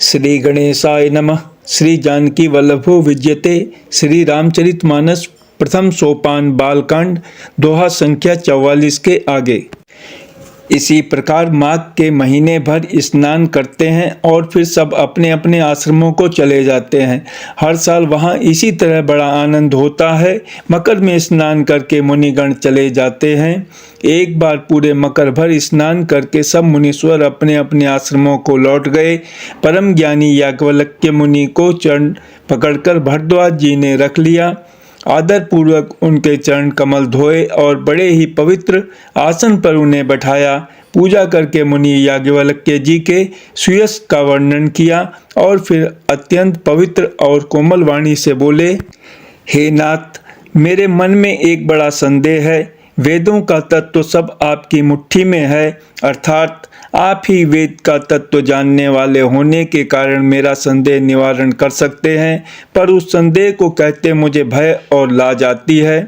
श्री गणेशाय नमः। श्री जानकी वल्लभो विद्यते। श्री रामचरितमानस प्रथम सोपान बालकांड दोहा संख्या 44 के आगे। इसी प्रकार माघ के महीने भर स्नान करते हैं और फिर सब अपने अपने आश्रमों को चले जाते हैं। हर साल वहाँ इसी तरह बड़ा आनंद होता है। मकर में स्नान करके मुनिगण चले जाते हैं। एक बार पूरे मकर भर स्नान करके सब मुनीश्वर अपने अपने आश्रमों को लौट गए। परम ज्ञानी याज्ञवल्क्य मुनि को चरण पकड़कर भरद्वाज जी ने रख लिया। आदर पूर्वक उनके चरण कमल धोए और बड़े ही पवित्र आसन पर उन्हें बैठाया। पूजा करके मुनि याज्ञवल्क्य जी के सुयश का वर्णन किया और फिर अत्यंत पवित्र और कोमल वाणी से बोले, हे नाथ, मेरे मन में एक बड़ा संदेह है। वेदों का तत्व सब आपकी मुट्ठी में है, अर्थात आप ही वेद का तत्व जानने वाले होने के कारण मेरा संदेह निवारण कर सकते हैं, पर उस संदेह को कहते मुझे भय और लाज आती है।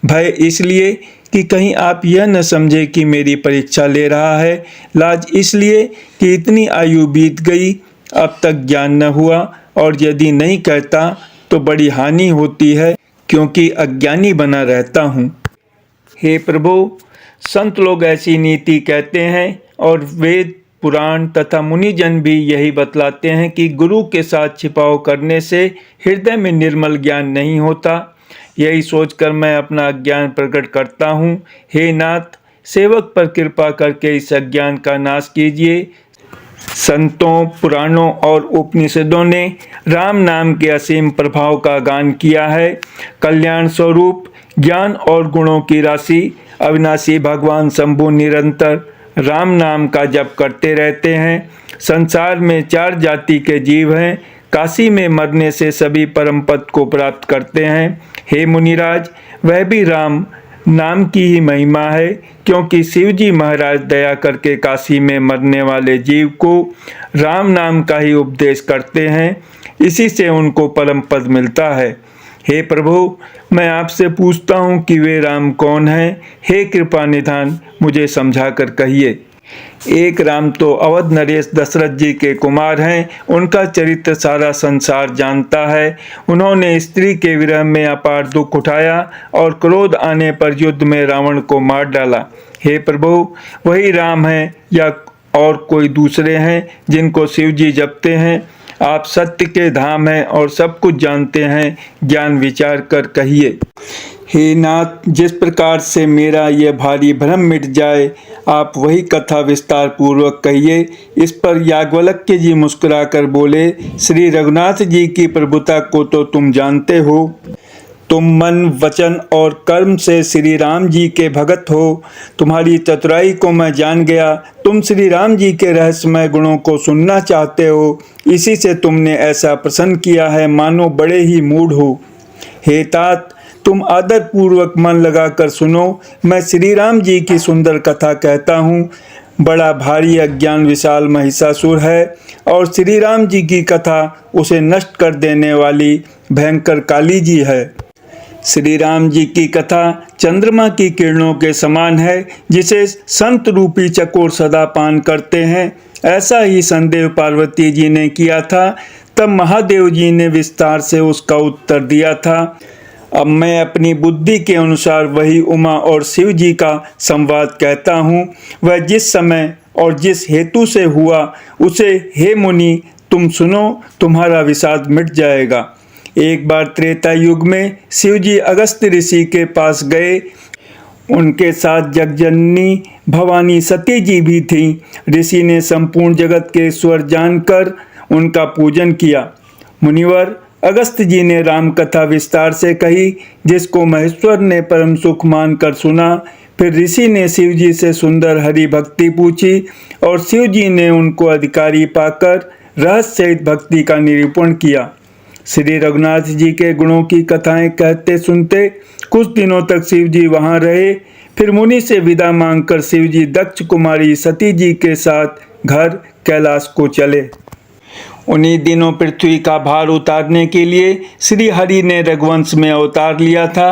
भय इसलिए कि कहीं आप यह न समझे कि मेरी परीक्षा ले रहा है। लाज इसलिए कि इतनी आयु बीत गई, अब तक ज्ञान न हुआ, और यदि नहीं कहता तो बड़ी हानि होती है, क्योंकि अज्ञानी बना रहता हूँ। हे प्रभु, संत लोग ऐसी नीति कहते हैं और वेद पुराण तथा मुनिजन भी यही बतलाते हैं कि गुरु के साथ छिपाव करने से हृदय में निर्मल ज्ञान नहीं होता। यही सोचकर मैं अपना अज्ञान प्रकट करता हूँ। हे नाथ, सेवक पर कृपा करके इस अज्ञान का नाश कीजिए। संतों, पुराणों और उपनिषदों ने राम नाम के असीम प्रभाव का गान किया है। कल्याण स्वरूप ज्ञान और गुणों की राशि अविनाशी भगवान शंभु निरंतर राम नाम का जप करते रहते हैं। संसार में 4 जाति के जीव हैं। काशी में मरने से सभी परम पद को प्राप्त करते हैं। हे मुनिराज, वह भी राम नाम की ही महिमा है, क्योंकि शिव जी महाराज दया करके काशी में मरने वाले जीव को राम नाम का ही उपदेश करते हैं। इसी से उनको परम पद मिलता है। हे प्रभु, मैं आपसे पूछता हूँ कि वे राम कौन हैं? हे कृपा निधान, मुझे समझा कर कहिए। एक राम तो अवध नरेश दशरथ जी के कुमार हैं। उनका चरित्र सारा संसार जानता है। उन्होंने स्त्री के विरह में अपार दुख उठाया और क्रोध आने पर युद्ध में रावण को मार डाला। हे प्रभु, वही राम हैं या और कोई दूसरे हैं जिनको शिव जी जपते हैं? आप सत्य के धाम हैं और सब कुछ जानते हैं, ज्ञान विचार कर कहिए। हे नाथ, जिस प्रकार से मेरा यह भारी भ्रम मिट जाए, आप वही कथा विस्तार पूर्वक कहिए। इस पर याज्ञवल्क्य जी मुस्कुराकर बोले, श्री रघुनाथ जी की प्रभुता को तो तुम जानते हो। तुम मन, वचन और कर्म से श्री राम जी के भगत हो। तुम्हारी चतुराई को मैं जान गया। तुम श्री राम जी के रहस्यमय गुणों को सुनना चाहते हो। इसी से तुमने ऐसा प्रसन्न किया है, मानो बड़े ही मूढ़ हो। हे तात, तुम आदर पूर्वक मन लगाकर सुनो। मैं श्री राम जी की सुंदर कथा कहता हूँ। बड़ा भारी अज्ञान विशाल महिषासुर है और श्री राम जी की कथा उसे नष्ट कर देने वाली भयंकर काली जी है। श्री राम जी की कथा चंद्रमा की किरणों के समान है, जिसे संत रूपी चकोर सदा पान करते हैं। ऐसा ही संदेह पार्वती जी ने किया था। तब महादेव जी ने विस्तार से उसका उत्तर दिया था। अब मैं अपनी बुद्धि के अनुसार वही उमा और शिव जी का संवाद कहता हूँ। वह जिस समय और जिस हेतु से हुआ, उसे हे मुनि तुम सुनो, तुम्हारा विषाद मिट जाएगा। एक बार त्रेता युग में शिव जी अगस्त ऋषि के पास गए। उनके साथ जगजननी भवानी सती जी भी थीं। ऋषि ने संपूर्ण जगत के ईश्वर जानकर उनका पूजन किया। मुनिवर, अगस्त जी ने राम कथा विस्तार से कही, जिसको महेश्वर ने परम सुख मानकर सुना। फिर ऋषि ने शिव जी से सुंदर हरि भक्ति पूछी और शिव जी ने उनको अधिकारी पाकर रहस्य सहित भक्ति का निरूपण किया। श्री रघुनाथ जी के गुणों की कथाएं कहते सुनते कुछ दिनों तक शिव जी वहाँ रहे। फिर मुनि से विदा मांगकर शिव जी दक्ष कुमारी सती जी के साथ घर कैलाश को चले। उन्हीं दिनों पृथ्वी का भार उतारने के लिए श्री हरि ने रघुवंश में अवतार लिया था।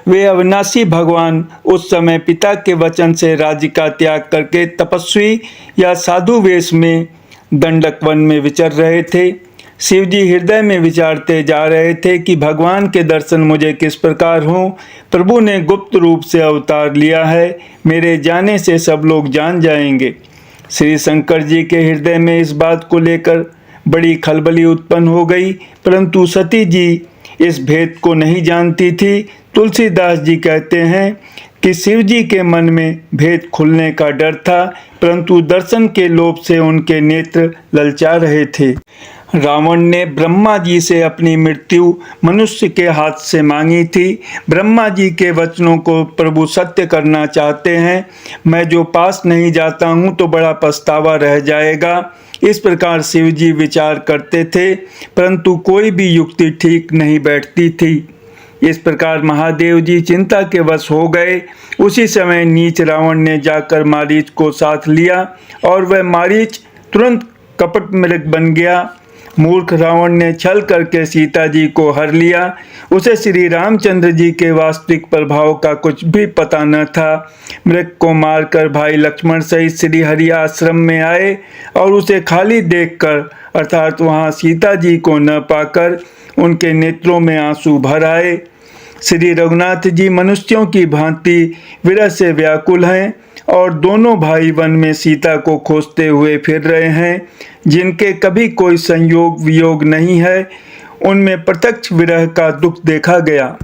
वे अविनाशी भगवान उस समय पिता के वचन से राज्य का त्याग करके तपस्वी या साधु वेश में दंडक वन में विचर रहे थे। शिव जी हृदय में विचारते जा रहे थे कि भगवान के दर्शन मुझे किस प्रकार हों। प्रभु ने गुप्त रूप से अवतार लिया है, मेरे जाने से सब लोग जान जाएंगे। श्री शंकर जी के हृदय में इस बात को लेकर बड़ी खलबली उत्पन्न हो गई, परंतु सती जी इस भेद को नहीं जानती थी। तुलसीदास जी कहते हैं कि शिव जी के मन में भेद खुलने का डर था, परंतु दर्शन के लोभ से उनके नेत्र ललचा रहे थे। रावण ने ब्रह्मा जी से अपनी मृत्यु मनुष्य के हाथ से मांगी थी। ब्रह्मा जी के वचनों को प्रभु सत्य करना चाहते हैं। मैं जो पास नहीं जाता हूँ तो बड़ा पछतावा रह जाएगा। इस प्रकार शिव जी विचार करते थे, परंतु कोई भी युक्ति ठीक नहीं बैठती थी। इस प्रकार महादेव जी चिंता के वश हो गए। उसी समय नीच रावण ने जाकर मारीच को साथ लिया और वह मारीच तुरंत कपट मृग बन गया। मूर्ख रावण ने छल करके सीता जी को हर लिया। उसे श्री रामचंद्र जी के वास्तविक प्रभाव का कुछ भी पता न था। मृग को मारकर भाई लक्ष्मण सहित श्री हरि आश्रम में आए और उसे खाली देखकर अर्थात वहां सीता जी को न पाकर उनके नेत्रों में आंसू भर आए। श्री रघुनाथ जी मनुष्यों की भांति विरह से व्याकुल हैं और दोनों भाई वन में सीता को खोजते हुए फिर रहे हैं। जिनके कभी कोई संयोग वियोग नहीं है, उनमें प्रत्यक्ष विरह का दुख देखा गया।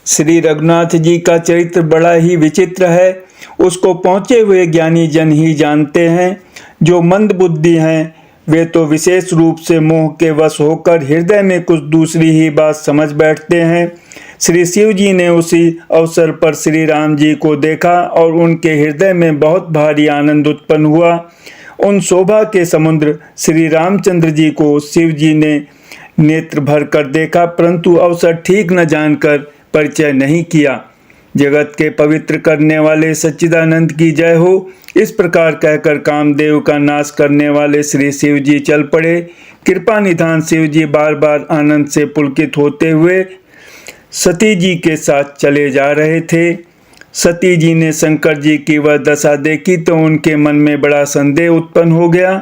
श्री रघुनाथ जी का चरित्र बड़ा ही विचित्र है। उसको पहुँचे हुए ज्ञानी जन ही जानते हैं। जो मंद बुद्धि हैं वे तो विशेष रूप से मोह के वश होकर हृदय में कुछ दूसरी ही बात समझ बैठते हैं। श्री शिव जी ने उसी अवसर पर श्री राम जी को देखा और उनके हृदय में बहुत भारी आनंद उत्पन्न हुआ। उन शोभा के समुद्र श्री रामचंद्र जी को शिव जी ने नेत्र भर कर देखा, परंतु अवसर ठीक न जानकर परिचय नहीं किया। जगत के पवित्र करने वाले सच्चिदानंद की जय हो। इस प्रकार कहकर कामदेव का नाश करने वाले श्री शिव जी चल पड़े। कृपा निधान शिव जी बार बार आनंद से पुलकित होते हुए सती जी के साथ चले जा रहे थे। सती जी ने शंकर जी की वह दशा देखी तो उनके मन में बड़ा संदेह उत्पन्न हो गया।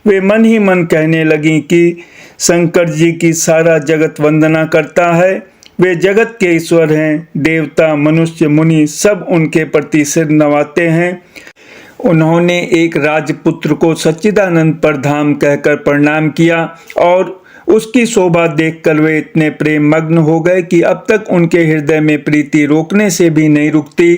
वे मन ही मन कहने लगी कि शंकर जी की सारा जगत वंदना करता है। वे जगत के ईश्वर हैं। देवता मनुष्य मुनि सब उनके प्रति सिर नवाते हैं। उन्होंने एक राजपुत्र को सच्चिदानंद परधाम कहकर प्रणाम किया और उसकी शोभा देखकर वे इतने प्रेम मग्न हो गए कि अब तक उनके हृदय में प्रीति रोकने से भी नहीं रुकती।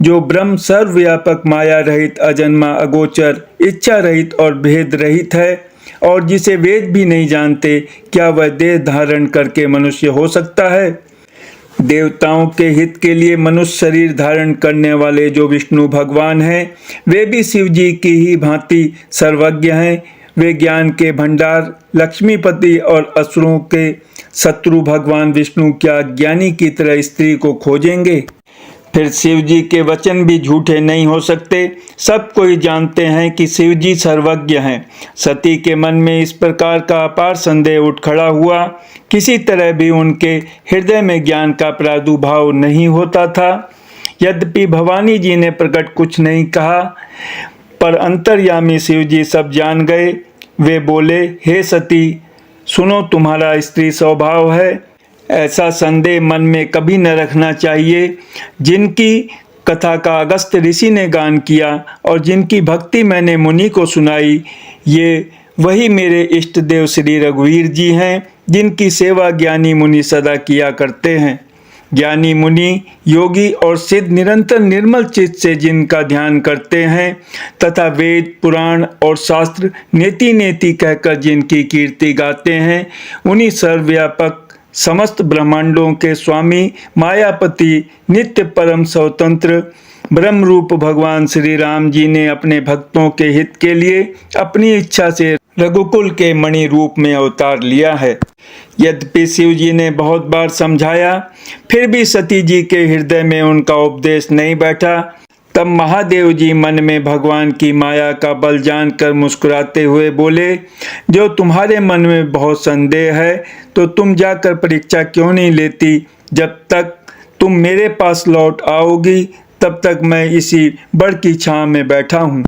जो ब्रह्म सर्वव्यापक माया रहित अजन्मा अगोचर इच्छा रहित और भेद रहित है और जिसे वेद भी नहीं जानते, क्या वह देह धारण करके मनुष्य हो सकता है? देवताओं के हित के लिए मनुष्य शरीर धारण करने वाले जो विष्णु भगवान हैं, वे भी शिव जी की ही भांति सर्वज्ञ हैं। वे ज्ञान के भंडार लक्ष्मीपति और असुरों के शत्रु भगवान विष्णु क्या ज्ञानी की तरह स्त्री को खोजेंगे? फिर शिव जी के वचन भी झूठे नहीं हो सकते। सब कोई जानते हैं कि शिव जी सर्वज्ञ हैं। सती के मन में इस प्रकार का अपार संदेह उठ खड़ा हुआ। किसी तरह भी उनके हृदय में ज्ञान का प्रादुर्भाव नहीं होता था। यद्यपि भवानी जी ने प्रकट कुछ नहीं कहा, पर अंतर्यामी शिव जी सब जान गए। वे बोले, हे सती, सुनो, तुम्हारा स्त्री स्वभाव है। ऐसा संदेह मन में कभी न रखना चाहिए। जिनकी कथा का अगस्त ऋषि ने गान किया और जिनकी भक्ति मैंने मुनि को सुनाई, ये वही मेरे इष्ट देव श्री रघुवीर जी हैं, जिनकी सेवा ज्ञानी मुनि सदा किया करते हैं। ज्ञानी मुनि योगी और सिद्ध निरंतर निर्मल चित्त से जिनका ध्यान करते हैं तथा वेद पुराण और शास्त्र नेति नेति कहकर जिनकी कीर्ति गाते हैं, उन्हीं सर्वव्यापक समस्त ब्रह्मांडों के स्वामी मायापति नित्य परम स्वतंत्र ब्रह्म रूप भगवान श्री राम जी ने अपने भक्तों के हित के लिए अपनी इच्छा से रघुकुल के मणि रूप में अवतार लिया है। यद्यपि शिव जी ने बहुत बार समझाया, फिर भी सती जी के हृदय में उनका उपदेश नहीं बैठा। तब महादेव जी मन में भगवान की माया का बल जानकर मुस्कुराते हुए बोले, जो तुम्हारे मन में बहुत संदेह है तो तुम जाकर परीक्षा क्यों नहीं लेती? जब तक तुम मेरे पास लौट आओगी तब तक मैं इसी बड़ की छांव में बैठा हूँ।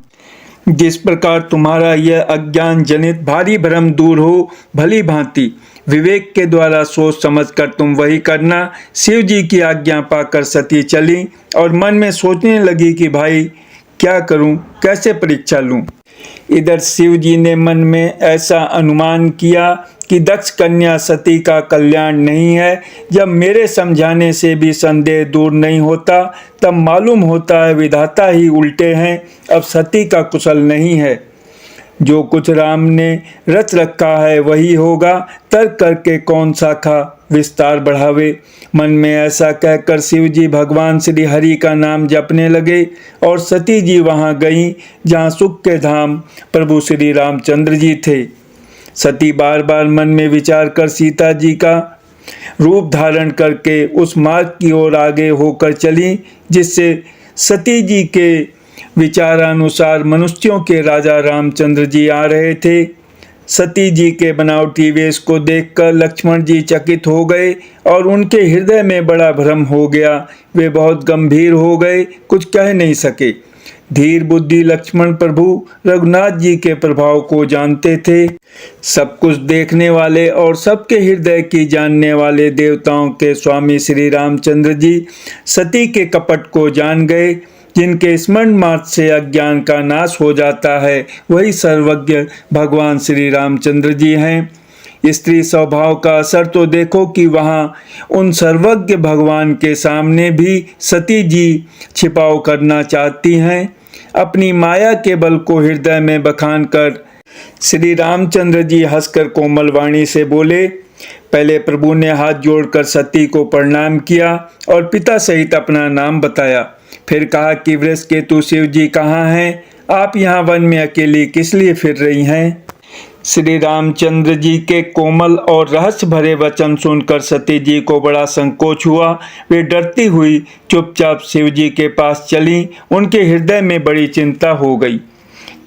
जिस प्रकार तुम्हारा यह अज्ञान जनित भारी भ्रम दूर हो, भली भांति विवेक के द्वारा सोच समझकर तुम वही करना। शिव जी की आज्ञा पाकर सती चली और मन में सोचने लगी कि भाई क्या करूं, कैसे परीक्षा लूं। इधर शिव जी ने मन में ऐसा अनुमान किया कि दक्ष कन्या सती का कल्याण नहीं है। जब मेरे समझाने से भी संदेह दूर नहीं होता, तब मालूम होता है विधाता ही उल्टे हैं, अब सती का कुशल नहीं है। जो कुछ राम ने रच रखा है वही होगा, तर्क करके कौन शाखा विस्तार बढ़ावे। मन में ऐसा कहकर शिव जी भगवान श्री हरि का नाम जपने लगे और सती जी वहां गईं जहां सुख के धाम प्रभु श्री रामचंद्र जी थे। सती बार बार मन में विचार कर सीता जी का रूप धारण करके उस मार्ग की ओर आगे होकर चली जिससे सती जी के विचारानुसार मनुष्यों के राजा रामचंद्र जी आ रहे थे। सती जी के बनावटी वेश को देखकर लक्ष्मण जी चकित हो गए और उनके हृदय में बड़ा भ्रम हो गया। वे बहुत गंभीर हो गए, कुछ कह नहीं सके। धीर बुद्धि लक्ष्मण प्रभु रघुनाथ जी के प्रभाव को जानते थे। सब कुछ देखने वाले और सबके हृदय की जानने वाले देवताओं के स्वामी श्री रामचंद्र जी सती के कपट को जान गए। जिनके स्मरण मात्र से अज्ञान का नाश हो जाता है वही सर्वज्ञ भगवान श्री रामचंद्र जी हैं। स्त्री स्वभाव का असर तो देखो कि वहाँ उन सर्वज्ञ भगवान के सामने भी सती जी छिपाव करना चाहती हैं। अपनी माया के बल को हृदय में बखान कर श्री रामचंद्र जी हंसकर कोमल वाणी से बोले। पहले प्रभु ने हाथ जोड़कर सती को प्रणाम किया और पिता सहित अपना नाम बताया। फिर कहा कि वृषकेतु शिव जी कहाँ हैं? आप यहाँ वन में अकेली किस लिए फिर रही हैं? श्री रामचंद्र जी के कोमल और रहस्य भरे वचन सुनकर सती जी को बड़ा संकोच हुआ। वे डरती हुई चुपचाप शिव जी के पास चली। उनके हृदय में बड़ी चिंता हो गई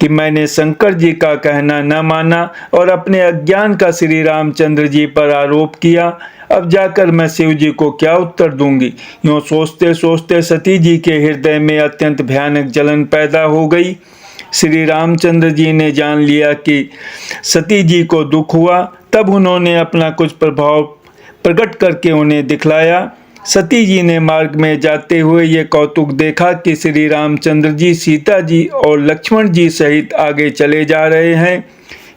कि मैंने शंकर जी का कहना न माना और अपने अज्ञान का श्री रामचंद्र जी पर आरोप किया। अब जाकर मैं शिव जी को क्या उत्तर दूंगी। यूँ सोचते सोचते सती जी के हृदय में अत्यंत भयानक जलन पैदा हो गई। श्री रामचंद्र जी ने जान लिया कि सती जी को दुख हुआ। तब उन्होंने अपना कुछ प्रभाव प्रकट करके उन्हें दिखलाया। सती जी ने मार्ग में जाते हुए ये कौतुक देखा कि श्री रामचंद्र जी सीता जी और लक्ष्मण जी सहित आगे चले जा रहे हैं।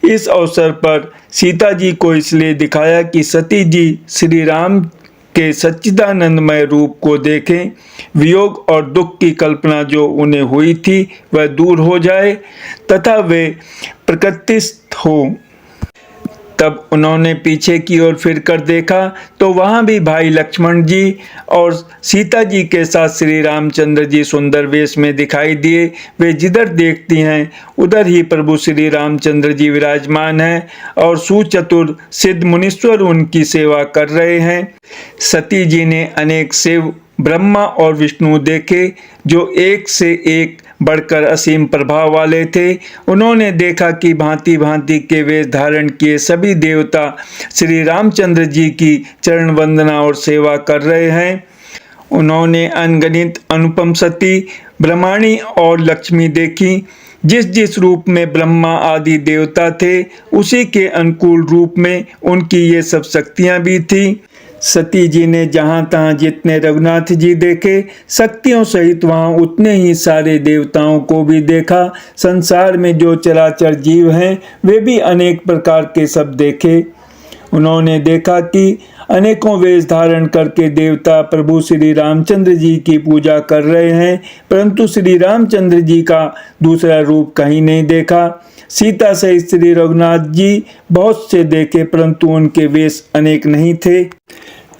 इस अवसर पर सीता जी को इसलिए दिखाया कि सती जी श्री राम के सच्चिदानंदमय रूप को देखें, वियोग और दुख की कल्पना जो उन्हें हुई थी वह दूर हो जाए तथा वे प्रकृतिस्थ हो। तब उन्होंने पीछे की ओर फिर कर देखा तो वहां भी भाई लक्ष्मण जी और सीता जी के साथ श्री रामचंद्र जी सुंदर वेश में दिखाई दिए। वे जिधर देखती हैं उधर ही प्रभु श्री रामचंद्र जी विराजमान हैं और सुचतुर सिद्ध मुनीश्वर उनकी सेवा कर रहे हैं। सती जी ने अनेक शिव, ब्रह्मा और विष्णु देखे जो एक से एक बढ़कर असीम प्रभाव वाले थे। उन्होंने देखा कि भांति भांति के वेश धारण किए सभी देवता श्री रामचंद्र जी की चरण वंदना और सेवा कर रहे हैं। उन्होंने अनगणित अनुपम सती, ब्रह्माणी और लक्ष्मी देखी। जिस जिस रूप में ब्रह्मा आदि देवता थे उसी के अनुकूल रूप में उनकी ये सब शक्तियां भी थी। सती जी ने जहाँ तहाँ जितने रघुनाथ जी देखे शक्तियों सहित वहाँ उतने ही सारे देवताओं को भी देखा। संसार में जो चराचर जीव हैं वे भी अनेक प्रकार के सब देखे। उन्होंने देखा कि अनेकों वेश धारण करके देवता प्रभु श्री रामचंद्र जी की पूजा कर रहे हैं, परंतु श्री रामचंद्र जी का दूसरा रूप कहीं नहीं देखा। सीता सहित श्री रघुनाथ जी बहुत से देखे परंतु उनके वेश अनेक नहीं थे।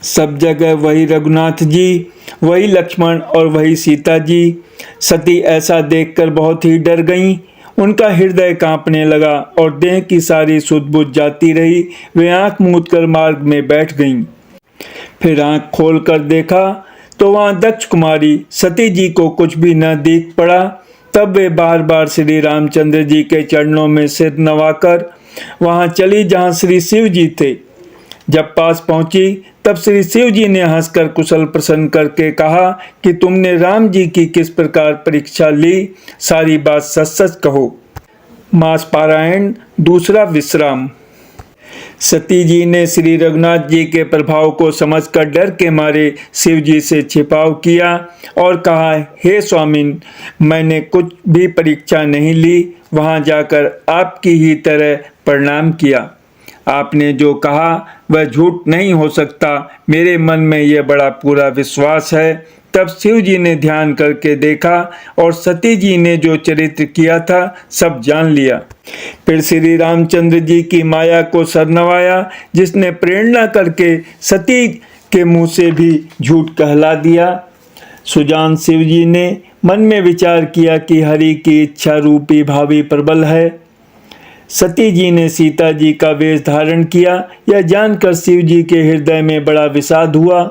सब जगह वही रघुनाथ जी, वही लक्ष्मण और वही सीता जी। सती ऐसा देखकर बहुत ही डर गईं। उनका हृदय कांपने लगा और देह की सारी सुध बुझ जाती रही। वे आंख मूंद कर मार्ग में बैठ गईं। फिर आंख खोल कर देखा तो वहाँ दक्ष कुमारी सती जी को कुछ भी न दिख पड़ा। तब वे बार बार श्री रामचंद्र जी के चरणों में सिर नवाकर वहाँ चली जहाँ श्री शिव जी थे। जब पास पहुंची तब श्री शिव जी ने हंसकर कुशल प्रसन्न करके कहा कि तुमने राम जी की किस प्रकार परीक्षा ली, सारी बात सच सच कहो। मास पारायण, दूसरा विश्राम। सती जी ने श्री रघुनाथ जी के प्रभाव को समझकर डर के मारे शिव जी से छिपाव किया और कहा, हे स्वामिन, मैंने कुछ भी परीक्षा नहीं ली, वहां जाकर आपकी ही तरह प्रणाम किया। आपने जो कहा वह झूठ नहीं हो सकता, मेरे मन में यह बड़ा पूरा विश्वास है। तब शिव जी ने ध्यान करके देखा और सती जी ने जो चरित्र किया था सब जान लिया। फिर श्री रामचंद्र जी की माया को सरनवाया, जिसने प्रेरणा करके सती के मुंह से भी झूठ कहला दिया। सुजान शिव जी ने मन में विचार किया कि हरि की इच्छा रूपी भावी प्रबल है। सती जी ने सीता जी का वेश धारण किया। यह जानकर शिव जी के हृदय में बड़ा विषाद हुआ।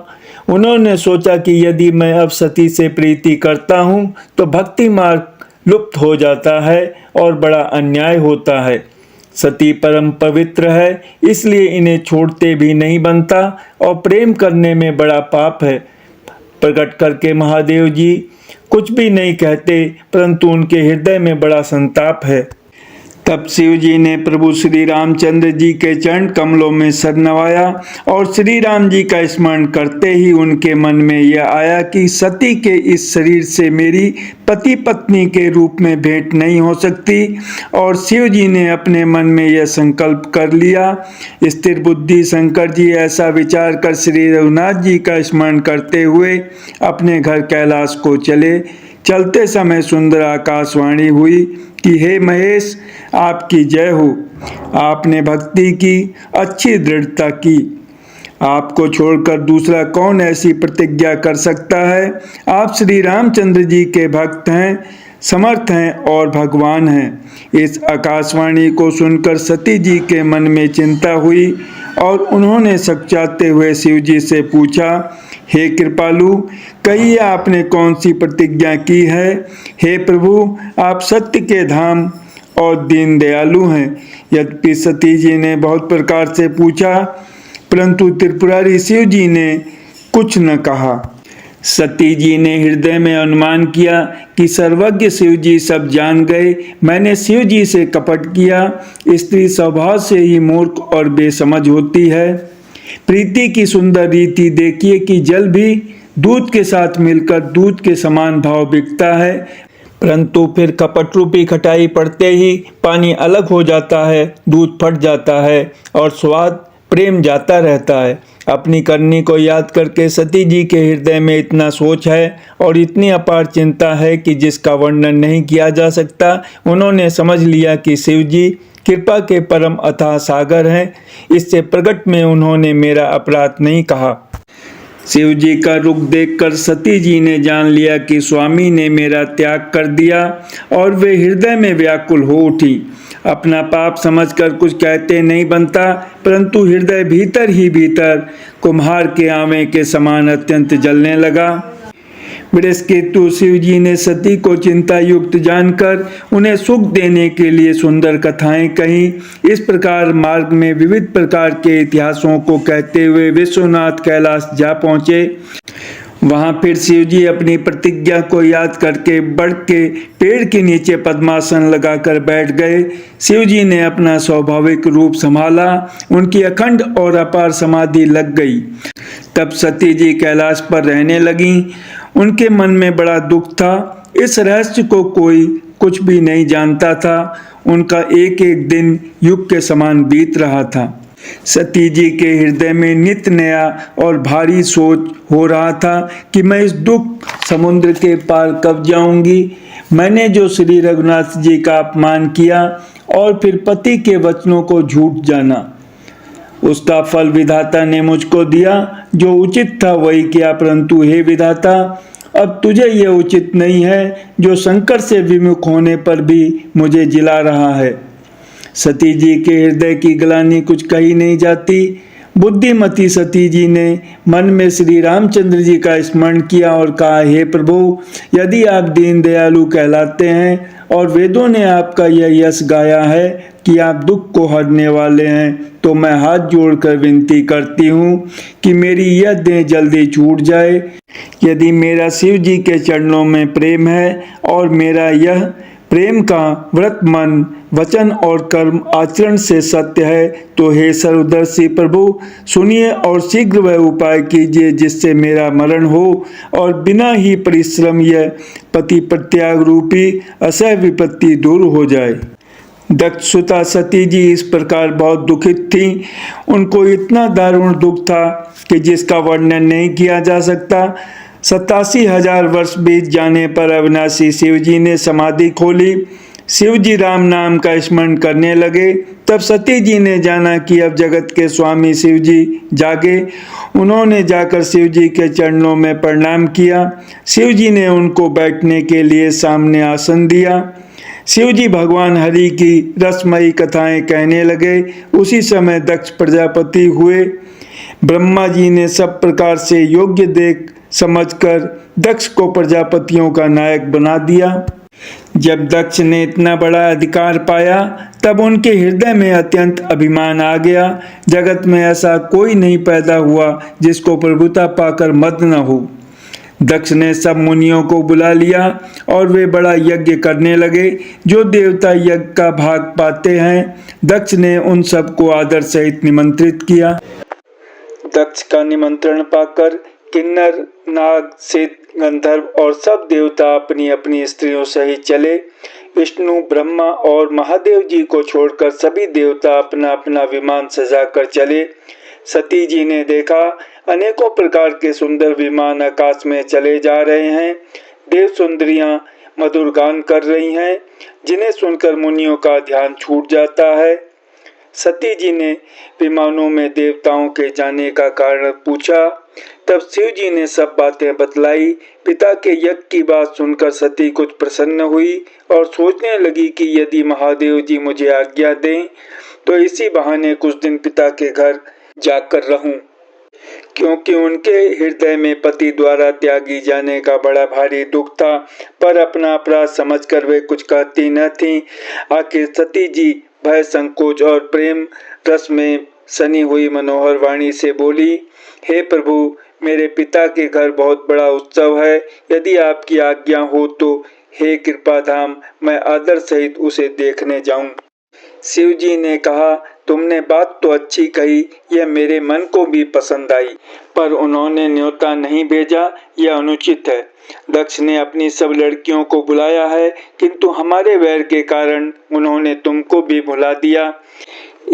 उन्होंने सोचा कि यदि मैं अब सती से प्रीति करता हूँ तो भक्ति मार्ग लुप्त हो जाता है और बड़ा अन्याय होता है। सती परम पवित्र है, इसलिए इन्हें छोड़ते भी नहीं बनता और प्रेम करने में बड़ा पाप है। प्रकट करके महादेव जी कुछ भी नहीं कहते, परंतु उनके हृदय में बड़ा संताप है। तब शिव जी ने प्रभु श्री रामचंद्र जी के चरण कमलों में सर नवाया और श्री राम जी का स्मरण करते ही उनके मन में यह आया कि सती के इस शरीर से मेरी पति पत्नी के रूप में भेंट नहीं हो सकती। और शिव जी ने अपने मन में यह संकल्प कर लिया। स्थिर बुद्धि शंकर जी ऐसा विचार कर श्री रघुनाथ जी का स्मरण करते हुए अपने घर कैलाश को चले। चलते समय सुंदर आकाशवाणी हुई कि हे महेश, आपकी जय हो। आपने भक्ति की, अच्छी दृढ़ता की। आपको छोड़कर दूसरा कौन ऐसी प्रतिज्ञा कर सकता है। आप श्री रामचंद्र जी के भक्त हैं, समर्थ हैं और भगवान हैं। इस आकाशवाणी को सुनकर सती जी के मन में चिंता हुई और उन्होंने सकुचाते हुए शिव जी से पूछा, हे कृपालु, कहिए आपने कौन सी प्रतिज्ञा की है। हे प्रभु, आप सत्य के धाम और दीन दयालु हैं। यद्यपि सती जी ने बहुत प्रकार से पूछा, परंतु त्रिपुरारी शिव जी ने कुछ न कहा। सती जी ने हृदय में अनुमान किया कि सर्वज्ञ शिव जी सब जान गए। मैंने शिव जी से कपट किया। स्त्री स्वभाव से ही मूर्ख और बेसमझ होती है। प्रीति की सुंदर रीति देखिए कि जल भी दूध के साथ मिलकर दूध के समान भाव बिकता है, परंतु फिर कपट रूपी खटाई पड़ते ही पानी अलग हो जाता है, दूध फट जाता है और स्वाद प्रेम जाता रहता है। अपनी करनी को याद करके सती जी के हृदय में इतना सोच है और इतनी अपार चिंता है कि जिसका वर्णन नहीं किया जा सकता। उन्होंने समझ लिया कि शिव जी कृपा के परम अथाह सागर हैं। इससे प्रकट में उन्होंने मेरा अपराध नहीं कहा। शिव जी का रुख देखकर सती जी ने जान लिया कि स्वामी ने मेरा त्याग कर दिया और वे हृदय में व्याकुल हो उठी। अपना पाप समझकर कुछ कहते नहीं बनता, परंतु हृदय भीतर ही भीतर कुम्हार के आवे के समान अत्यंत जलने लगा। बृहस्पति शिव जी ने सती को चिंता युक्त जानकर उन्हें सुख देने के लिए सुंदर कथाएं कही। इस प्रकार मार्ग में विविध प्रकार के इतिहासों को कहते हुए विश्वनाथ कैलाश जा पहुंचे। वहां फिर शिव जी अपनी प्रतिज्ञा को याद करके बढ़ के पेड़ के नीचे पद्मासन लगाकर बैठ गए। शिव जी ने अपना स्वाभाविक रूप संभाला। उनकी अखंड और अपार समाधि लग गई। तब सती जी कैलाश पर रहने लगीं। उनके मन में बड़ा दुख था। इस रहस्य को कोई कुछ भी नहीं जानता था। उनका एक एक दिन युग के समान बीत रहा था। सती जी के हृदय में नित्य नया और भारी सोच हो रहा था कि मैं इस दुख समुद्र के पार कब जाऊंगी। मैंने जो श्री रघुनाथ जी का अपमान किया और फिर पति के वचनों को झूठ जाना, उसका फल विधाता ने मुझको दिया। जो उचित था वही किया, परंतु हे विधाता, अब तुझे यह उचित नहीं है जो शंकर से विमुख होने पर भी मुझे जिला रहा है। सती जी के हृदय की ग्लानि कुछ कही नहीं जाती। बुद्धिमती सती जी ने मन में श्री रामचंद्र जी का स्मरण किया और कहा, हे प्रभु, यदि आप दीन दयालु कहलाते हैं और वेदों ने आपका यह यश गाया है कि आप दुख को हरने वाले हैं, तो मैं हाथ जोड़कर विनती करती हूँ कि मेरी यह देह जल्दी छूट जाए। यदि मेरा शिव जी के चरणों में प्रेम है और मेरा यह प्रेम का व्रत मन, वचन और कर्म आचरण से सत्य है, तो हे सर्वदर्शी प्रभु, सुनिए और शीघ्र वह उपाय कीजिए जिससे मेरा मरण हो और बिना ही परिश्रम यह पति प्रत्याग रूपी असह विपत्ति दूर हो जाए। दक्ष सुता सती जी इस प्रकार बहुत दुखित थीं। उनको इतना दारुण दुख था कि जिसका वर्णन नहीं किया जा सकता। 87,000 वर्ष बीत जाने पर अविनाशी शिव जी ने समाधि खोली। शिव जी राम नाम का स्मरण करने लगे। तब सती जी ने जाना कि अब जगत के स्वामी शिव जी जागे। उन्होंने जाकर शिव जी के चरणों में प्रणाम किया। शिव जी ने उनको बैठने के लिए सामने आसन दिया। शिव जी भगवान हरि की रसमयी कथाएं कहने लगे। उसी समय दक्ष प्रजापति हुए। ब्रह्मा जी ने सब प्रकार से योग्य देख समझकर दक्ष को प्रजापतियों का नायक बना दिया। जब दक्ष ने इतना बड़ा अधिकार पाया, तब उनके हृदय में अत्यंत अभिमान आ गया। जगत में ऐसा कोई नहीं पैदा हुआ जिसको प्रभुता पाकर मद न हो। दक्ष ने सब मुनियों को बुला लिया और वे बड़ा यज्ञ करने लगे। जो देवता यज्ञ का भाग पाते हैं, दक्ष ने उन सबको आदर सहित निमंत्रित किया। दक्ष का निमंत्रण पाकर किन्नर, नाग, सिद्ध, गंधर्व और सब देवता अपनी अपनी स्त्रियों सहित चले। विष्णु, ब्रह्मा और महादेव जी को छोड़कर सभी देवता अपना अपना विमान सजाकर चले। सती जी ने देखा अनेकों प्रकार के सुंदर विमान आकाश में चले जा रहे हैं। देव सुंदरियां मधुर गान कर रही हैं, जिन्हें सुनकर मुनियों का ध्यान छूट जाता है। सती जी ने विमानों में देवताओं के जाने का कारण पूछा। तब शिव जी ने सब बातें बतलाई। पिता के यज्ञ की बात सुनकर सती कुछ प्रसन्न हुई और सोचने लगी कि यदि महादेव जी मुझे आज्ञा दें तो इसी बहाने कुछ दिन पिता के घर जाकर रहूं, क्योंकि उनके हृदय में पति द्वारा त्यागी जाने का बड़ा भारी दुख था। पर अपना अपराध समझकर वे कुछ कहती न थीं। आखिर सती जी भय, संकोच और प्रेम रस में सनी हुई मनोहर वाणी से बोली, हे प्रभु, मेरे पिता के घर बहुत बड़ा उत्सव है। यदि आपकी आज्ञा हो तो हे कृपाधाम, मैं आदर सहित उसे देखने जाऊं। शिव जी ने कहा, तुमने बात तो अच्छी कही, यह मेरे मन को भी पसंद आई, पर उन्होंने न्योता नहीं भेजा, यह अनुचित है। दक्ष ने अपनी सब लड़कियों को बुलाया है, किंतु हमारे वैर के कारण उन्होंने तुमको भी भुला दिया।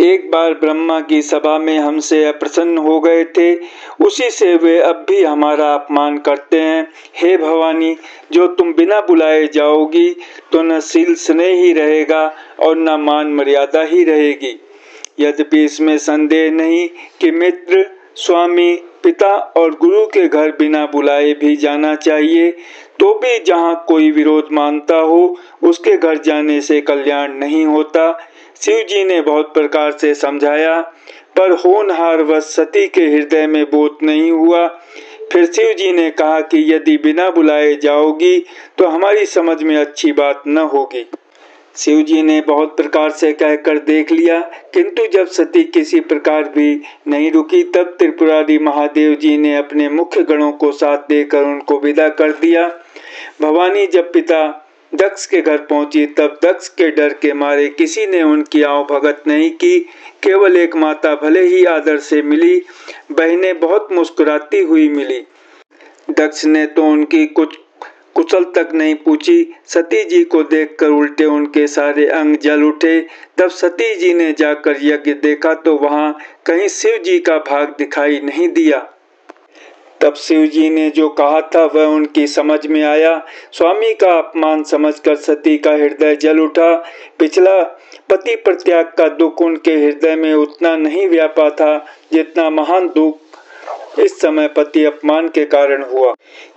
एक बार ब्रह्मा की सभा में हमसे अप्रसन्न हो गए थे, उसी से वे अब भी हमारा अपमान करते हैं। हे भवानी, जो तुम बिना बुलाए जाओगी तो न शील स्नेह ही रहेगा और न मान मर्यादा ही रहेगी। यद्यपि इसमें संदेह नहीं कि मित्र, स्वामी, पिता और गुरु के घर बिना बुलाए भी जाना चाहिए, तो भी जहाँ कोई विरोध मानता हो उसके घर जाने से कल्याण नहीं होता। शिव जी ने बहुत प्रकार से समझाया, पर होनहारवश सती के हृदय में बोध नहीं हुआ। फिर शिव जी ने कहा कि यदि बिना बुलाए जाओगी तो हमारी समझ में अच्छी बात न होगी। शिव जी ने बहुत प्रकार से कहकर देख लिया, किंतु जब सती किसी प्रकार भी नहीं रुकी, तब त्रिपुरारी महादेव जी ने अपने मुख्य गणों को साथ देकर उनको विदा कर दिया। भवानी जब पिता दक्ष के घर पहुंची, तब दक्ष के डर के मारे किसी ने उनकी आवभगत नहीं की। केवल एक माता भले ही आदर से मिली, बहनें बहुत मुस्कुराती हुई मिली। दक्ष ने तो उनकी कुछ कुशल तक नहीं पूछी। सती जी को देखकर उल्टे उनके सारे अंग जल उठे। तब सती जी ने जाकर यज्ञ देखा तो वहां कहीं शिव जी का भाग दिखाई नहीं दिया। तब शिव जी ने जो कहा था वह उनकी समझ में आया। स्वामी का अपमान समझकर सती का हृदय जल उठा। पिछला पति प्रत्याग का दुख उनके हृदय में उतना नहीं व्यापा था जितना महान दुख इस समय पति अपमान के कारण हुआ।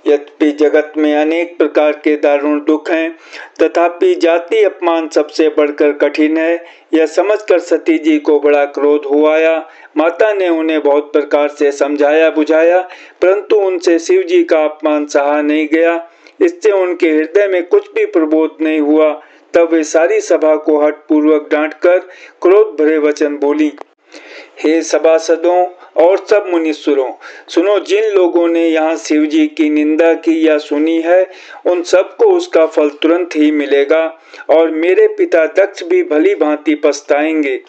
यद्यपि जगत में अनेक प्रकार के दारुण दुख हैं, तथापि जाति अपमान सबसे बढ़कर कठिन है। यह समझकर सती जी को बड़ा क्रोध हो आया। माता ने उन्हें बहुत प्रकार से समझाया बुझाया, परंतु उनसे शिव जी का अपमान सहा नहीं गया। इससे उनके हृदय में कुछ भी प्रबोध नहीं हुआ। तब वे सारी सभा को हठपूर्वक डांटकर क्रोध भरे वचन बोली, हे सभासदों और सब मुनीश्वरों, सुनो, जिन लोगों ने यहाँ शिव जी की निंदा की या सुनी है, उन सबको उसका फल तुरंत ही मिलेगा और मेरे पिता दक्ष भी भली भांति पछताएंगे।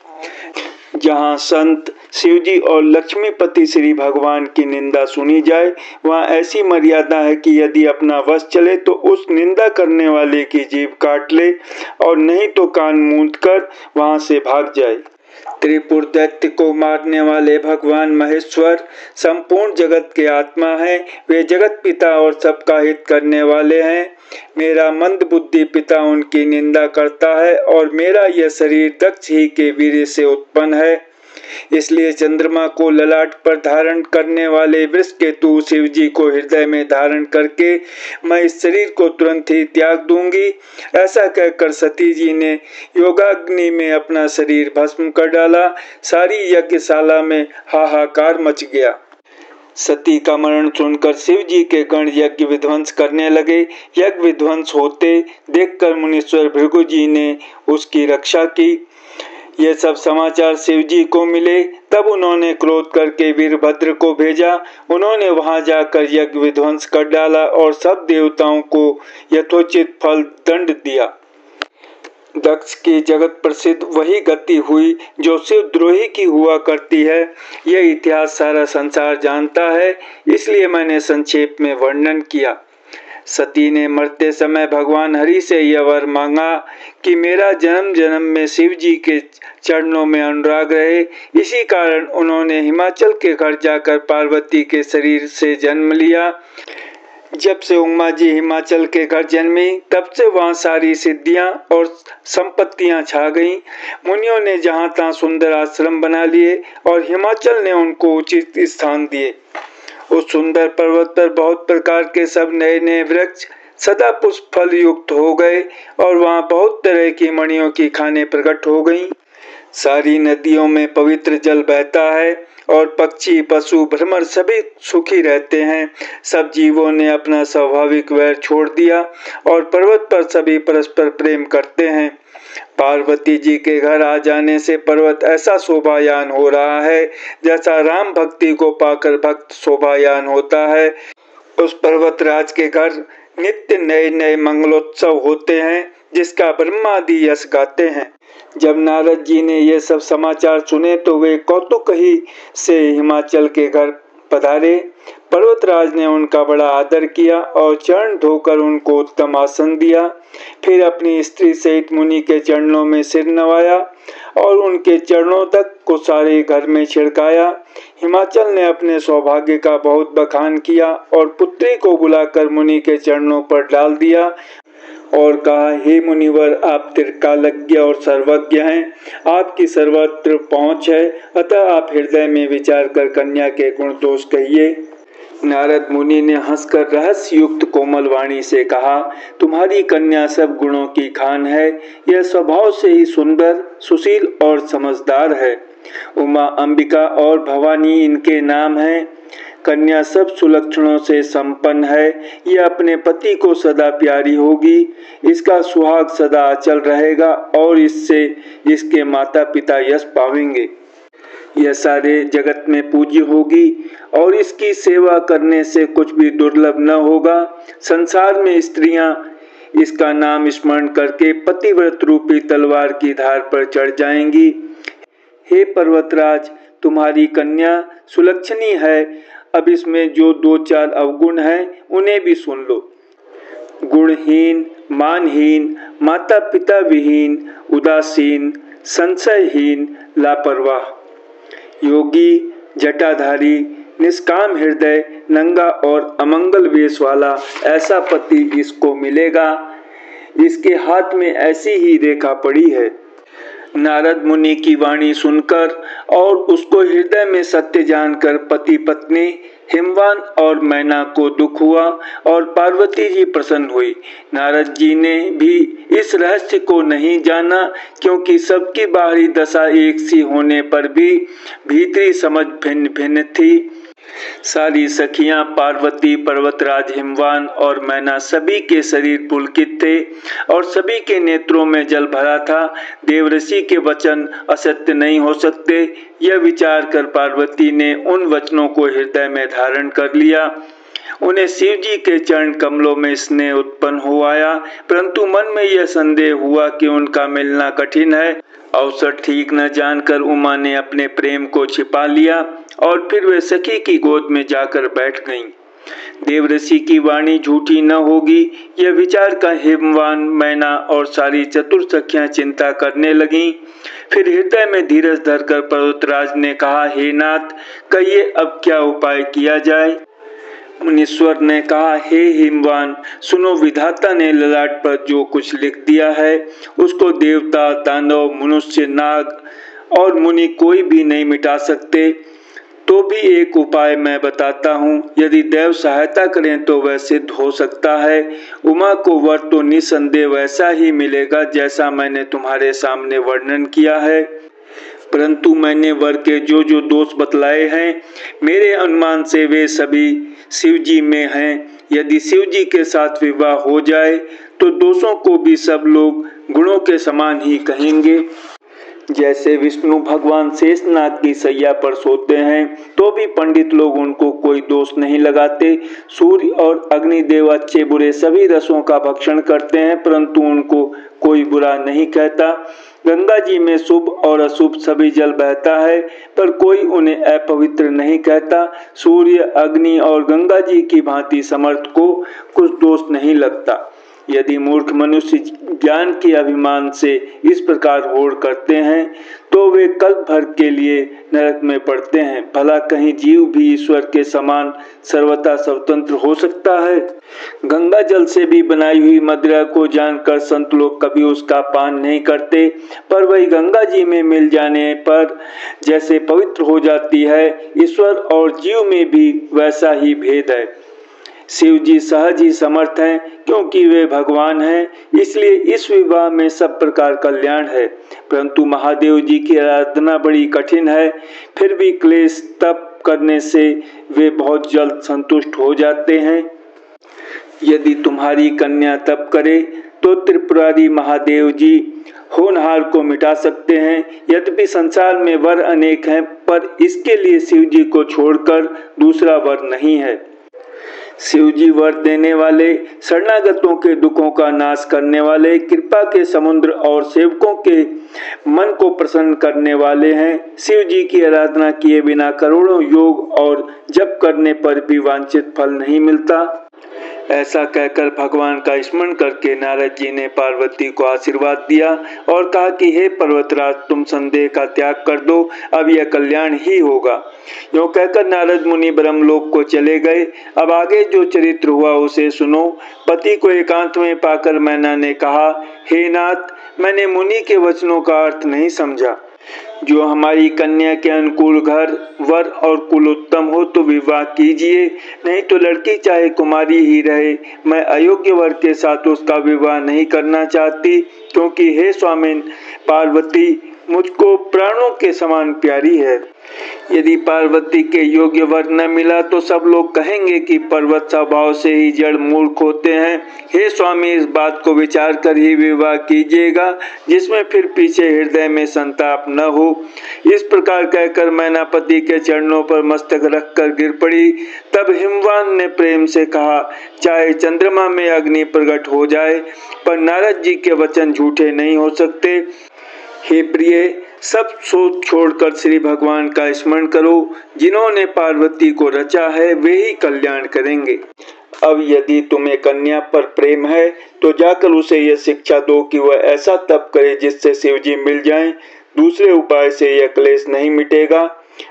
जहाँ संत शिवजी और लक्ष्मीपति श्री भगवान की निंदा सुनी जाए, वहाँ ऐसी मर्यादा है कि यदि अपना वश चले तो उस निंदा करने वाले की जीभ काट ले और नहीं तो कान मूंद कर वहाँ से भाग जाए। त्रिपुर दैत्य को मारने वाले भगवान महेश्वर संपूर्ण जगत के आत्मा हैं। वे जगत पिता और सबका हित करने वाले हैं। मेरा मंद बुद्धि पिता उनकी निंदा करता है और मेरा यह शरीर दक्ष ही के वीर्य से उत्पन्न है। इसलिए चंद्रमा को ललाट पर धारण करने वाले वृषकेतु शिव जी को हृदय में धारण करके मैं इस शरीर को तुरंत ही त्याग दूंगी। ऐसा कहकर सती जी ने योगाग्नि में अपना शरीर भस्म कर डाला। सारी यज्ञशाला में हाहाकार मच गया। सती का मरण सुनकर शिव जी के गण यज्ञ विध्वंस करने लगे। यज्ञ विध्वंस होते देखकर मुनीश्वर भृगु जी ने उसकी रक्षा की। ये सब समाचार शिव जी को मिले। तब उन्होंने क्रोध करके वीरभद्र को भेजा। उन्होंने वहां जाकर यज्ञ विध्वंस कर डाला और सब देवताओं को यथोचित फल दंड दिया। दक्ष की जगत प्रसिद्ध वही गति हुई जो शिवद्रोही की हुआ करती है। यह इतिहास सारा संसार जानता है, इसलिए मैंने संक्षेप में वर्णन किया। सती ने मरते समय भगवान हरि से यह वर मांगा कि मेरा जन्म जन्म में शिव जी के चरणों में अनुराग रहे। इसी कारण उन्होंने हिमाचल के घर जाकर पार्वती के शरीर से जन्म लिया। जब से उमा जी हिमाचल के घर जन्मी, तब से वहाँ सारी सिद्धियां और संपत्तियां छा गईं। मुनियों ने जहाँ तहाँ सुंदर आश्रम बना लिए और हिमाचल ने उनको उचित स्थान दिए। उस सुंदर पर्वत पर बहुत प्रकार के सब नए नए वृक्ष सदा पुष्प फल युक्त हो गए और वहाँ बहुत तरह की मणियों की खानें प्रकट हो गईं। सारी नदियों में पवित्र जल बहता है और पक्षी पशु भ्रमर सभी सुखी रहते हैं। सब जीवों ने अपना स्वाभाविक वैर छोड़ दिया और पर्वत पर सभी परस्पर प्रेम करते हैं। पार्वती जी के घर आ जाने से पर्वत ऐसा शोभायान हो रहा है जैसा राम भक्ति को पाकर भक्त शोभायान होता है। उस पर्वत राज के घर नित्य नए नए मंगलोत्सव होते हैं, जिसका ब्रह्मादि यश गाते हैं। जब नारद जी ने ये सब समाचार सुने तो वे कौतुक ही से हिमाचल के घर पधारे। पर्वतराज ने उनका बड़ा आदर किया और चरण धोकर उनको उत्तम आसन दिया। फिर अपनी स्त्री सहित मुनि के चरणों में सिर नवाया और उनके चरणों तक को सारे घर में छिड़काया। हिमाचल ने अपने सौभाग्य का बहुत बखान किया और पुत्री को बुलाकर मुनि के चरणों पर डाल दिया और कहा, हे मुनिवर, आप त्रिकालज्ञ और सर्वज्ञ हैं। आपकी सर्वत्र पहुँच है, अतः आप हृदय में विचार कर कन्या के गुण दोष कहिए। नारद मुनि ने हंसकर रहस्य युक्त कोमल वाणी से कहा, तुम्हारी कन्या सब गुणों की खान है। यह स्वभाव से ही सुंदर, सुशील और समझदार है। उमा, अंबिका और भवानी इनके नाम हैं। कन्या सब सुलक्षणों से संपन्न है। यह अपने पति को सदा प्यारी होगी। इसका सुहाग सदा अचल रहेगा और इससे इसके माता पिता यश पावेंगे। यह सारे जगत में पूज्य होगी और इसकी सेवा करने से कुछ भी दुर्लभ न होगा। संसार में स्त्रियां इसका नाम स्मरण करके पतिव्रत रूपी तलवार की धार पर चढ़ जाएंगी। हे पर्वतराज, तुम्हारी कन्या सुलक्षणी है। अब इसमें जो दो चार अवगुण हैं, उन्हें भी सुन लो। गुणहीन, मानहीन, माता पिता विहीन, उदासीन, संशयहीन, लापरवाह, योगी, जटाधारी, निष्काम हृदय, नंगा और अमंगल वेश वाला ऐसा पति इसको मिलेगा। इसके हाथ में ऐसी ही रेखा पड़ी है। नारद मुनि की वाणी सुनकर और उसको हृदय में सत्य जानकर पति पत्नी हिमवान और मैना को दुख हुआ और पार्वती जी प्रसन्न हुई। नारद जी ने भी इस रहस्य को नहीं जाना, क्योंकि सबकी बाहरी दशा एक सी होने पर भी भीतरी समझ भिन्न भिन्न थी। सारी सखियां पार्वती, पर्वतराज हिमवान और मैना सभी के शरीर पुलकित थे और सभी के नेत्रों में जल भरा था। देवऋषि के वचन असत्य नहीं हो सकते, यह विचार कर पार्वती ने उन वचनों को हृदय में धारण कर लिया। उन्हें शिव जी के चरण कमलों में स्नेह उत्पन्न हो आया, परंतु मन में यह संदेह हुआ कि उनका मिलना कठिन है। अवसर ठीक न जानकर उमा ने अपने प्रेम को छिपा लिया और फिर वे सखी की गोद में जाकर बैठ गईं। देवऋषि की वाणी झूठी न होगी, यह विचार कर हिमवान, मैना और सारी चतुर सखियां चिंता करने लगीं। फिर हृदय में धीरज धरकर पर्वतराज ने कहा, हे नाथ, कहिए अब क्या उपाय किया जाए। मुनीश्वर ने कहा, हे हिमवान, सुनो, विधाता ने ललाट पर जो कुछ लिख दिया है उसको देवता, दानव, मनुष्य, नाग और मुनि कोई भी नहीं मिटा सकते। तो भी एक उपाय मैं बताता हूँ, यदि देव सहायता करें तो वह सिद्ध हो सकता है। उमा को वर तो निसंदेह वैसा ही मिलेगा जैसा मैंने तुम्हारे सामने वर्णन किया है, परंतु मैंने वर के जो जो दोष बतलाए हैं, मेरे अनुमान से वे सभी शिव जी में हैं। यदि शिव जी के साथ विवाह हो जाए तो दोषों को भी सब लोग गुणों के समान ही कहेंगे। जैसे विष्णु भगवान शेषनाग की सैया पर सोते हैं तो भी पंडित लोग उनको कोई दोष नहीं लगाते। सूर्य और अग्निदेव अच्छे बुरे सभी रसों का भक्षण करते हैं, परंतु उनको कोई बुरा नहीं कहता। गंगा जी में शुभ और अशुभ सभी जल बहता है, पर कोई उन्हें अपवित्र नहीं कहता। सूर्य, अग्नि और गंगा जी की भांति समर्थ को कुछ दोष नहीं लगता। यदि मूर्ख मनुष्य ज्ञान के अभिमान से इस प्रकार होड़ करते हैं तो वे कल्प भर के लिए नरक में पड़ते हैं। भला कहीं जीव भी ईश्वर के समान सर्वथा स्वतंत्र हो सकता है। गंगा जल से भी बनाई हुई मदिरा को जानकर संत लोग कभी उसका पान नहीं करते, पर वही गंगा जी में मिल जाने पर जैसे पवित्र हो जाती है। ईश्वर और जीव में भी वैसा ही भेद है। शिव जी सहज ही समर्थ हैं, क्योंकि वे भगवान हैं, इसलिए इस विवाह में सब प्रकार कल्याण है। परंतु महादेव जी की आराधना बड़ी कठिन है, फिर भी क्लेश तप करने से वे बहुत जल्द संतुष्ट हो जाते हैं। यदि तुम्हारी कन्या तप करे तो त्रिपुरारी महादेव जी होनहार को मिटा सकते हैं। यद्यपि संसार में वर अनेक हैं, पर इसके लिए शिव जी को छोड़कर दूसरा वर नहीं है। शिव जी वर देने वाले, शरणागतों के दुखों का नाश करने वाले, कृपा के समुद्र और सेवकों के मन को प्रसन्न करने वाले हैं। शिव जी की आराधना किए बिना करोड़ों योग और जप करने पर भी वांछित फल नहीं मिलता। ऐसा कहकर भगवान का स्मरण करके नारद जी ने पार्वती को आशीर्वाद दिया और कहा कि हे पर्वतराज, तुम संदेह का त्याग कर दो, अब यह कल्याण ही होगा। यूं कहकर नारद मुनि ब्रह्मलोक को चले गए। अब आगे जो चरित्र हुआ उसे सुनो। पति को एकांत में पाकर मैना ने कहा, हे नाथ, मैंने मुनि के वचनों का अर्थ नहीं समझा। जो हमारी कन्या के अनुकूल घर, वर और कुल उत्तम हो तो विवाह कीजिए, नहीं तो लड़की चाहे कुमारी ही रहे। मैं अयोग्य वर के साथ उसका विवाह नहीं करना चाहती, क्योंकि हे स्वामिन, पार्वती मुझको प्राणों के समान प्यारी है। यदि पार्वती के योग्य वर न मिला तो सब लोग कहेंगे कि पर्वत स्वभाव से ही जड़ मूर्ख होते हैं। हे स्वामी, इस बात को विचार कर ही विवाह कीजिएगा, जिसमें फिर पीछे हृदय में संताप न हो। इस प्रकार कहकर मैनापति के चरणों पर मस्तक रखकर गिर पड़ी। तब हिमवान ने प्रेम से कहा, चाहे चंद्रमा में अग्नि प्रकट हो जाए, पर नारद जी के वचन झूठे नहीं हो सकते। हे प्रिय, सब सोच छोड़कर श्री भगवान का स्मरण करो। जिन्होंने पार्वती को रचा है वे ही कल्याण करेंगे। अब यदि तुम्हें कन्या पर प्रेम है तो जाकर उसे यह शिक्षा दो कि वह ऐसा तप करे जिससे शिव जी मिल जाएं। दूसरे उपाय से यह क्लेश नहीं मिटेगा।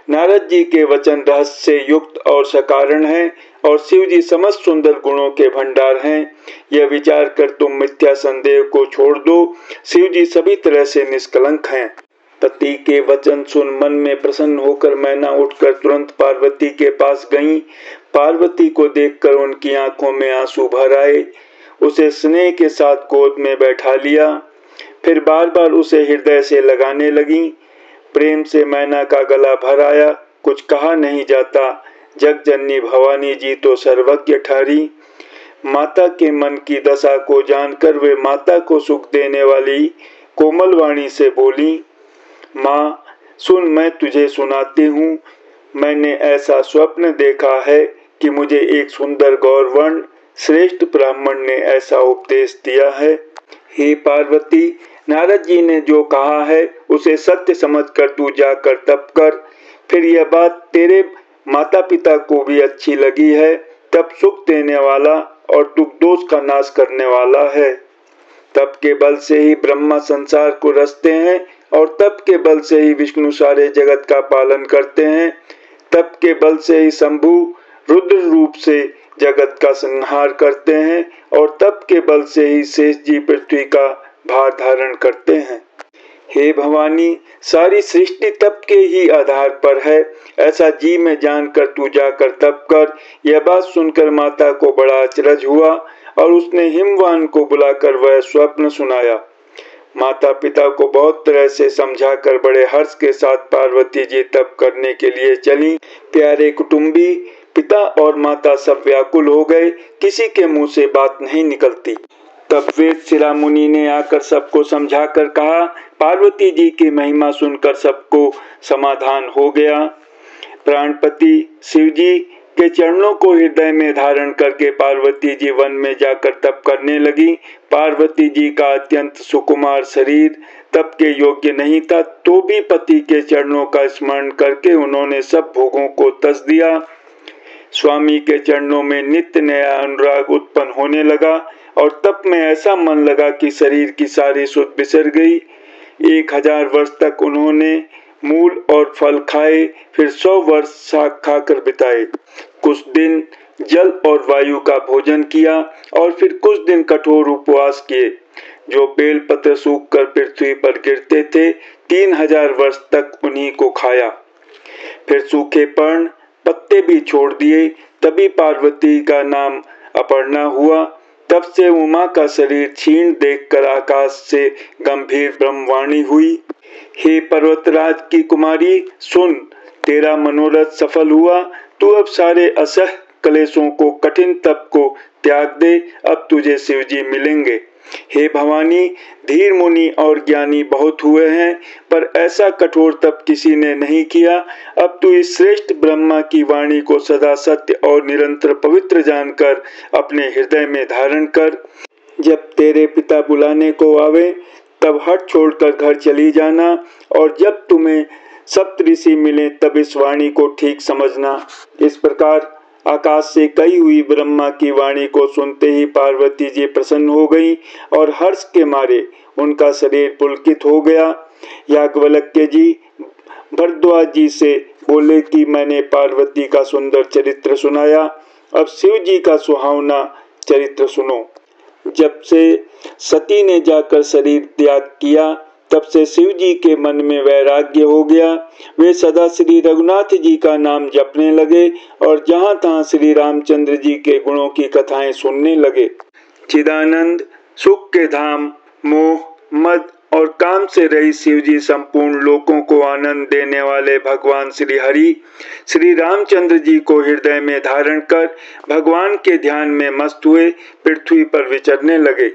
नारद जी के वचन रहस्य से युक्त और सकारण हैं और शिव जी समस्त सुंदर गुणों के भंडार हैं। यह विचार कर तुम मिथ्या संदेह को छोड़ दो। शिव जी सभी तरह से निष्कलंक हैं। पति के वचन सुन मन में प्रसन्न होकर मैना उठकर तुरंत पार्वती के पास गईं। पार्वती को देखकर उनकी आंखों में आंसू भर आए। उसे स्नेह के साथ गोद में बैठा लिया, फिर बार बार उसे हृदय से लगाने लगीं। प्रेम से मैना का गला भर आया, कुछ कहा नहीं जाता। जगजननी भवानी जी तो सर्वज्ञ ठहरी। माता के मन की दशा को जानकर वे माता को सुख देने वाली कोमल वाणी से बोली, माँ सुन, मैं तुझे सुनाती हूँ। मैंने ऐसा स्वप्न देखा है कि मुझे एक सुंदर गौरवर्ण श्रेष्ठ ब्राह्मण ने ऐसा उपदेश दिया है। हे पार्वती, नारद जी ने जो कहा है उसे सत्य समझकर तू जाकर तप कर। फिर यह बात तेरे माता पिता को भी अच्छी लगी है। तप सुख देने वाला और दुख दोष का नाश करने वाला है। तप के बल से ही ब्रह्मा संसार को रचते हैं और तप के बल से ही विष्णु सारे जगत का पालन करते हैं। तप के बल से ही शंभु रुद्र रूप से जगत का संहार करते हैं और तप के बल से ही शेष जी पृथ्वी का भार धारण करते हैं। हे भवानी, सारी सृष्टि तप के ही आधार पर है, ऐसा जी में जानकर तू जाकर तप कर। यह बात सुनकर माता को बड़ा अचरज हुआ और उसने हिमवान को बुलाकर वह स्वप्न सुनाया। माता पिता को बहुत तरह से समझाकर बड़े हर्ष के साथ पार्वती जी तप करने के लिए चली। प्यारे कुटुंबी, पिता और माता सब व्याकुल हो गए, किसी के मुंह से बात नहीं निकलती। तब वेद शिला मुनि ने आकर सबको समझाकर कहा। पार्वती जी की महिमा सुनकर सबको समाधान हो गया। प्राणपति शिव जी के चरणों को हृदय में धारण करके पार्वती जी वन में जाकर तप करने लगी। पार्वती जी का अत्यंत सुकुमार शरीर तप के योग्य नहीं था, तो भी पति के चरणों का स्मरण करके उन्होंने सब भोगों को तज दिया। स्वामी के चरणों में नित्य नया अनुराग उत्पन्न होने लगा और तप में ऐसा मन लगा कि शरीर की सारी सुध बिसर गई। 1000 वर्ष तक उन्होंने मूल और फल खाए, फिर 100 वर्ष शाक खाकर बिताए। कुछ दिन जल और वायु का भोजन किया और फिर कुछ दिन कठोर उपवास किए। जो बेल पत्र सूख कर पृथ्वी पर गिरते थे, 3000 वर्ष तक उन्हीं को खाया। फिर सूखे पर्ण पत्ते भी छोड़ दिए। तभी पार्वती का नाम अपर्णा हुआ। तब से उमा का शरीर क्षीण देखकर आकाश से गंभीर ब्रह्मवाणी हुई। हे पर्वतराज की कुमारी, सुन, तेरा मनोरथ सफल हुआ। तू अब सारे असह क्लेशों को, कठिन तप को त्याग दे, अब तुझे शिवजी मिलेंगे। हे भवानी, धीर मुनि और ज्ञानी बहुत हुए हैं, पर ऐसा कठोर तप किसी ने नहीं किया। अब तू इस श्रेष्ठ ब्रह्मा की वाणी को सदा सत्य और निरंतर पवित्र जानकर अपने हृदय में धारण कर। जब तेरे पिता बुलाने को आवे तब हट छोड़कर घर चली जाना, और जब तुम्हें सप्तऋषि मिले तब इस वाणी को ठीक समझना। इस प्रकार आकाश से कही हुई ब्रह्मा की वाणी को सुनते ही पार्वती जी प्रसन्न हो गईं और हर्ष के मारे उनका शरीर पुलकित हो गया। याज्ञवल्क्य जी भरद्वाज जी से बोले कि मैंने पार्वती का सुंदर चरित्र सुनाया, अब शिव जी का सुहावना चरित्र सुनो। जब से सती ने जाकर शरीर त्याग किया, तब से शिव जी के मन में वैराग्य हो गया। वे सदा श्री रघुनाथ जी का नाम जपने लगे और जहाँ तहाँ श्री रामचंद्र जी के गुणों की कथाएं सुनने लगे। चिदानंद, सुख के धाम, मोह, मद और काम से रहित शिव जी संपूर्ण लोकों को आनंद देने वाले भगवान श्री हरि श्री रामचंद्र जी को हृदय में धारण कर भगवान के ध्यान में मस्त हुए पृथ्वी पर विचरने लगे।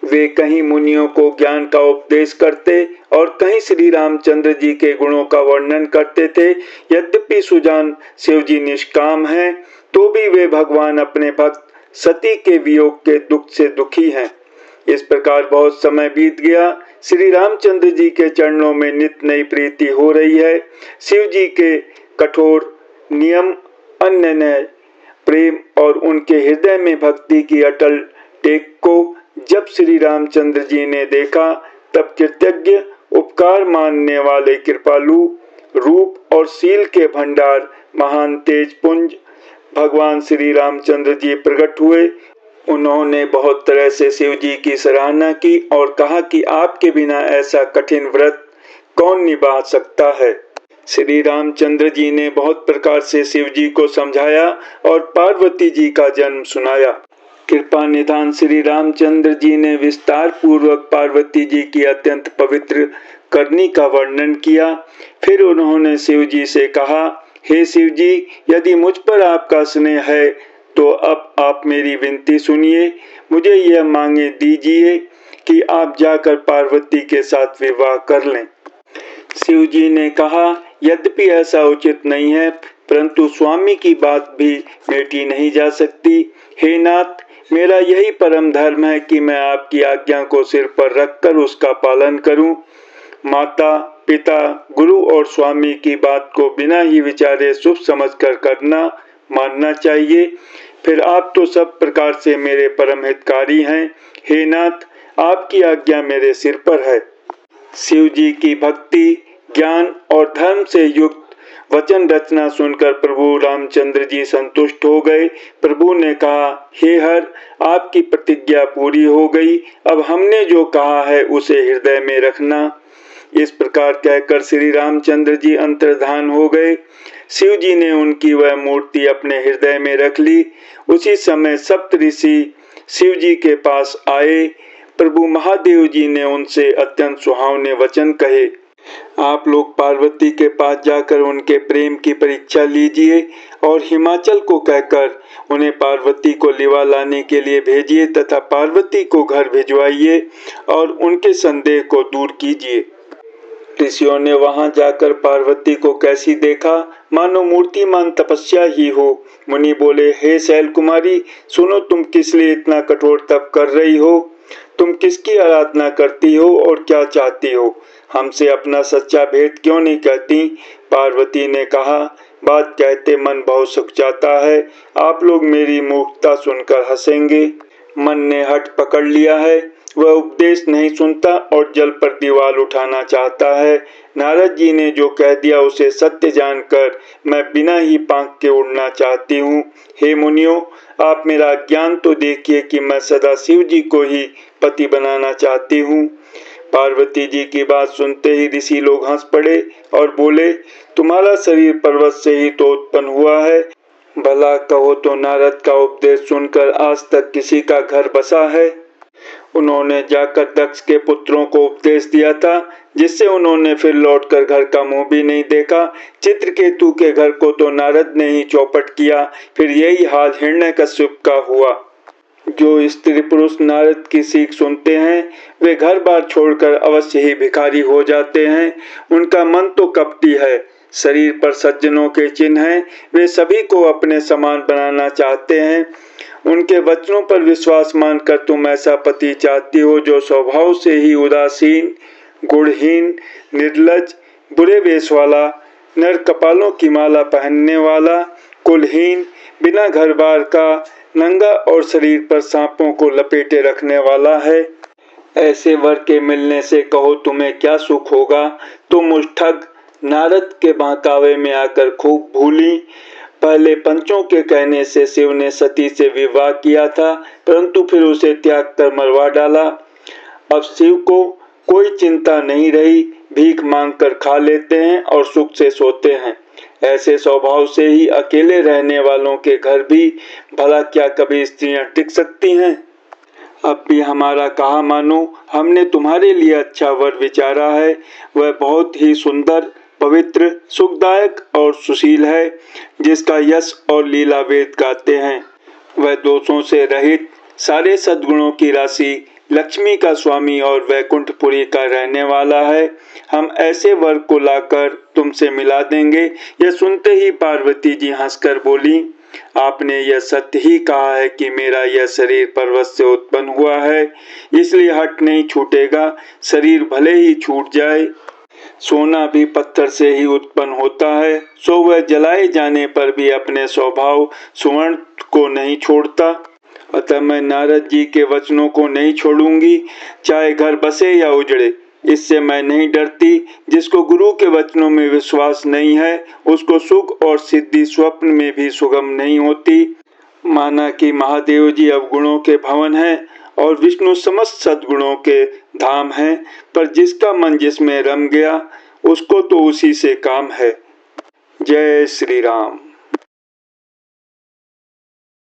वे कहीं मुनियों को ज्ञान का उपदेश करते और कहीं श्री रामचंद्र जी के गुणों का वर्णन करते थे। यद्यपि सुजान शिव जी निष्काम हैं, तो भी वे भगवान अपने भक्त सती के वियोग के दुख से दुखी हैं। इस प्रकार बहुत समय बीत गया। श्री रामचंद्र जी के चरणों में नित्य नई प्रीति हो रही है। शिव जी के कठोर नियम, अनन्य प्रेम और उनके हृदय में भक्ति की अटल टेक को जब श्री रामचंद्र जी ने देखा, तब कृतज्ञ, उपकार मानने वाले कृपालु, रूप और शील के भंडार, महान तेज पुंज भगवान श्री रामचंद्र जी प्रकट हुए। उन्होंने बहुत तरह से शिव जी की सराहना की और कहा कि आपके बिना ऐसा कठिन व्रत कौन निभा सकता है। श्री रामचंद्र जी ने बहुत प्रकार से शिव जी को समझाया और पार्वती जी का जन्म सुनाया। कृपा निधान श्री रामचंद्र जी ने विस्तार पूर्वक पार्वती जी की अत्यंत पवित्र करनी का वर्णन किया। फिर उन्होंने शिव जी से कहा, हे शिव जी, यदि मुझ पर आपका स्नेह है तो अब आप मेरी विनती सुनिए। मुझे यह मांगे दीजिए कि आप जाकर पार्वती के साथ विवाह कर लें। शिव जी ने कहा, यद्यपि ऐसा उचित नहीं है, परंतु स्वामी की बात भी मेटी नहीं जा सकती। हे नाथ, मेरा यही परम धर्म है कि मैं आपकी आज्ञा को सिर पर रखकर उसका पालन करूं। माता, पिता, गुरु और स्वामी की बात को बिना ही विचारे शुभ समझकर करना, मानना चाहिए। फिर आप तो सब प्रकार से मेरे परम हितकारी हैं। हे नाथ, आपकी आज्ञा मेरे सिर पर है। शिव जी की भक्ति, ज्ञान और धर्म से युक्त वचन रचना सुनकर प्रभु रामचंद्र जी संतुष्ट हो गए। प्रभु ने कहा, हे हर, आपकी प्रतिज्ञा पूरी हो गई। अब हमने जो कहा है उसे हृदय में रखना। इस प्रकार कहकर श्री रामचंद्र जी अंतर्धान हो गए। शिव जी ने उनकी वह मूर्ति अपने हृदय में रख ली। उसी समय सप्त ऋषि शिव जी के पास आए। प्रभु महादेव जी ने उनसे अत्यंत सुहावने वचन कहे। आप लोग पार्वती के पास जाकर उनके प्रेम की परीक्षा लीजिए और हिमाचल को कहकर उन्हें पार्वती को लिवा लाने के लिए भेजिए तथा पार्वती को घर भिजवाइए और उनके संदेह को दूर कीजिए। ऋषियों ने वहां जाकर पार्वती को कैसी देखा, मानो मूर्तिमान तपस्या ही हो। मुनि बोले, हे शैल कुमारी, सुनो, तुम किस लिए इतना कठोर तप कर रही हो? तुम किसकी आराधना करती हो और क्या चाहती हो? हमसे अपना सच्चा भेद क्यों नहीं कहती? पार्वती ने कहा, बात कहते मन बहुत सुख जाता है। आप लोग मेरी मूर्खता सुनकर हंसेंगे। मन ने हठ पकड़ लिया है, वह उपदेश नहीं सुनता और जल पर दीवार उठाना चाहता है। नारद जी ने जो कह दिया उसे सत्य जानकर मैं बिना ही पांख के उड़ना चाहती हूँ। हे मुनियों, आप मेरा ज्ञान तो देखिए कि मैं सदा शिव जी को ही पति बनाना चाहती हूँ। पार्वती जी की बात सुनते ही ऋषि लोग हंस पड़े और बोले, तुम्हारा शरीर पर्वत से ही तो उत्पन्न हुआ है। भला कहो तो नारद का उपदेश सुनकर आज तक किसी का घर बसा है? उन्होंने जाकर दक्ष के पुत्रों को उपदेश दिया था, जिससे उन्होंने फिर लौटकर घर का मुंह भी नहीं देखा। चित्रकेतु के घर को तो नारद ने ही चौपट किया। फिर यही हाल हिरण्यकश्यप का हुआ। जो स्त्री पुरुष नारद की सीख सुनते हैं वे घर बार छोड़कर अवश्य ही भिखारी हो जाते हैं। उनका मन तो कपटी है, शरीर पर सज्जनों के चिन्ह हैं। वे सभी को अपने समान बनाना चाहते हैं। उनके वचनों पर विश्वास मानकर तुम ऐसा पति चाहती हो जो स्वभाव से ही उदासीन, गुणहीन, निर्लज, बुरे वेश वाला, नर कपालों की माला पहनने वाला, कुलहीन, बिना घर बार का, नंगा और शरीर पर सांपों को लपेटे रखने वाला है। ऐसे वर के मिलने से कहो तुम्हें क्या सुख होगा? तुम उस ठग नारद के बहकावे में आकर खूब भूली। पहले पंचों के कहने से शिव ने सती से विवाह किया था, परंतु फिर उसे त्याग कर मरवा डाला। अब शिव को कोई चिंता नहीं रही, भीख मांगकर खा लेते हैं और सुख से सोते हैं। ऐसे स्वभाव से ही अकेले रहने वालों के घर भी भला क्या कभी स्त्रियां टिक सकती हैं? अब भी हमारा कहा मानो, हमने तुम्हारे लिए अच्छा वर विचारा है। वह बहुत ही सुंदर, पवित्र, सुखदायक और सुशील है, जिसका यश और लीला वेद गाते हैं। वह दोषों से रहित, सारे सद्गुणों की राशि, लक्ष्मी का स्वामी और वैकुंठपुरी का रहने वाला है। हम ऐसे वर को लाकर तुमसे मिला देंगे। यह सुनते ही पार्वती जी हंसकर बोली, आपने यह सत्य ही कहा है कि मेरा यह शरीर पर्वत से उत्पन्न हुआ है, इसलिए हट नहीं छूटेगा। शरीर भले ही छूट जाए, सोना भी पत्थर से ही उत्पन्न होता है, सो वह जलाए जाने पर भी अपने स्वभाव सुवर्ण को नहीं छोड़ता। अतः मैं नारद जी के वचनों को नहीं छोड़ूंगी, चाहे घर बसे या उजड़े। इससे मैं नहीं डरती। जिसको गुरु के वचनों में विश्वास नहीं है, उसको सुख और सिद्धि स्वप्न में भी सुगम नहीं होती। माना कि महादेव जी अवगुणों के भवन हैं और विष्णु समस्त सद्गुणों के धाम हैं, पर जिसका मन जिसमें रम गया उसको तो उसी से काम है। जय श्री राम।